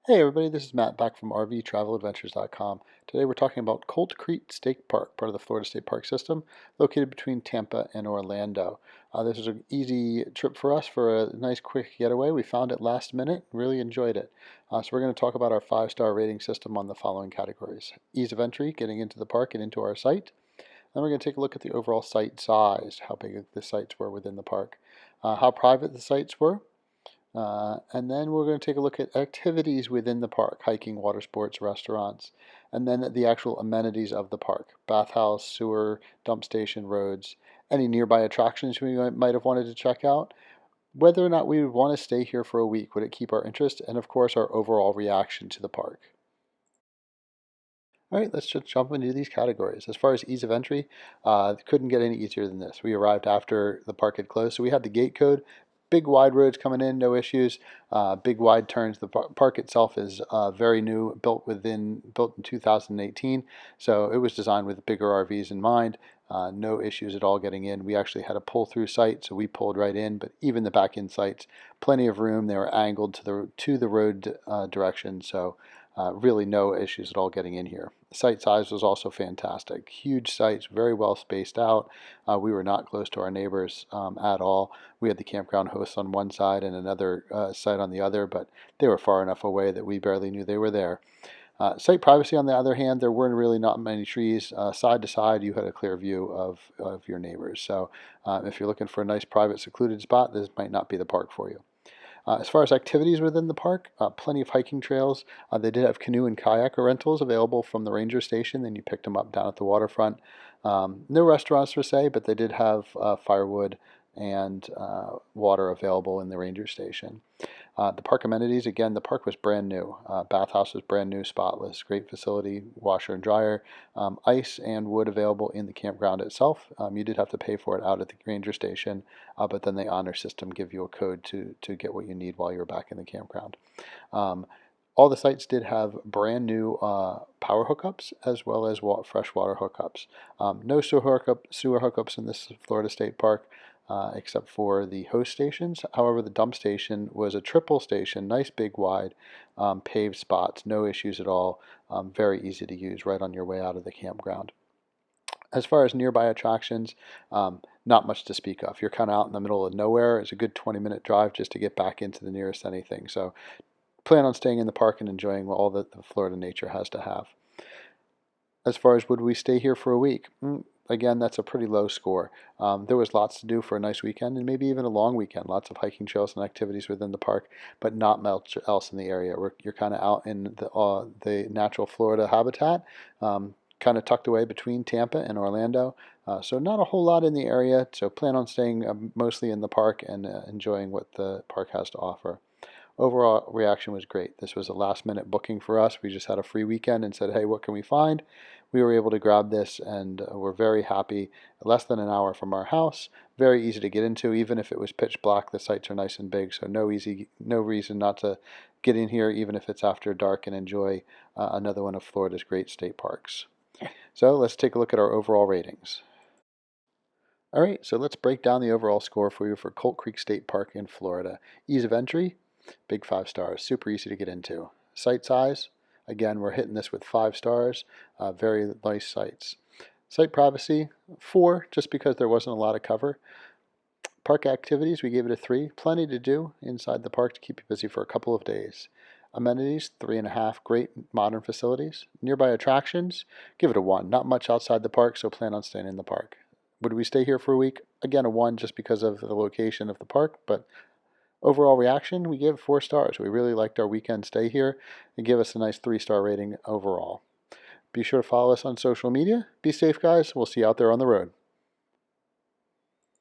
Hey everybody, this is Matt back from RVTravelAdventures.com. Today we're talking about Colt Creek State Park, part of the Florida State Park system, located between Tampa and Orlando. This was an easy trip for us for a nice quick getaway. We found it last minute, really enjoyed it. So we're going to talk about our 5-star rating system on the following categories. Ease of entry, getting into the park and into our site. Then we're going to take a look at the overall site size, how big the sites were within the park, how private the sites were, and then we're going to take a look at activities within the park, hiking, water sports, restaurants, and then the actual amenities of the park, bathhouse, sewer, dump station, roads, any nearby attractions we might have wanted to check out, whether or not we would want to stay here for a week, would it keep our interest, and of course our overall reaction to the park. All right, let's just jump into these categories. As far as ease of entry, couldn't get any easier than this. We arrived after the park had closed, so we had the gate code. Big wide roads coming in, no issues. Big wide turns. The park itself is very new, built in 2018, so it was designed with bigger RVs in mind. No issues at all getting in. We actually had a pull-through site, so we pulled right in. But even the back-in sites, plenty of room. They were angled to the road direction, so really no issues at all getting in here. The site size was also fantastic. Huge sites, very well spaced out. We were not close to our neighbors at all. We had the campground hosts on one side and another site on the other, but they were far enough away that we barely knew they were there. Site privacy, on the other hand, there weren't really not many trees. Side to side, you had a clear view of your neighbors. So if you're looking for a nice private secluded spot, this might not be the park for you. As far as activities within the park, plenty of hiking trails. They did have canoe and kayak rentals available from the ranger station, then you picked them up down at the waterfront. No restaurants per se, but they did have firewood and water available in the ranger station. The park amenities, again, the park was brand new. Bathhouse was brand new, spotless, great facility, washer and dryer, ice and wood available in the campground itself. You did have to pay for it out at the ranger station, but then the honor system give you a code to get what you need while you're back in the campground. All the sites did have brand new power hookups as well as fresh water hookups. No sewer hookups in this Florida State Park. Except for the host stations. However, the dump station was a triple station, nice big wide paved spots, no issues at all, very easy to use right on your way out of the campground. As far as nearby attractions, not much to speak of. You're kind of out in the middle of nowhere. It's a good 20-minute drive just to get back into the nearest anything. So plan on staying in the park and enjoying all that the Florida nature has to have. As far as would we stay here for a week? Again, that's a pretty low score. There was lots to do for a nice weekend and maybe even a long weekend. Lots of hiking trails and activities within the park, but not much else in the area. You're kind of out in the natural Florida habitat, kind of tucked away between Tampa and Orlando. So not a whole lot in the area. So plan on staying mostly in the park and enjoying what the park has to offer. Overall reaction was great. This was a last minute booking for us. We just had a free weekend and said, hey, what can we find? We were able to grab this and we're very happy. Less than an hour from our house, very easy to get into. Even if it was pitch black, the sites are nice and big, so no reason not to get in here even if it's after dark and enjoy another one of Florida's great state parks. So let's take a look at our overall ratings. All right, so let's break down the overall score for you for Colt Creek State Park in Florida. Ease of entry, big 5 stars, super easy to get into. Site size, again, we're hitting this with 5 stars, very nice sites. Site privacy, 4, just because there wasn't a lot of cover. Park activities, we gave it a 3, plenty to do inside the park to keep you busy for a couple of days. Amenities, 3.5, great modern facilities. Nearby attractions, give it a 1, not much outside the park, so plan on staying in the park. Would we stay here for a week? Again, a 1 just because of the location of the park, but overall reaction, we give 4 stars. We really liked our weekend stay here and give us a nice 3-star rating overall. Be sure to follow us on social media. Be safe, guys. We'll see you out there on the road.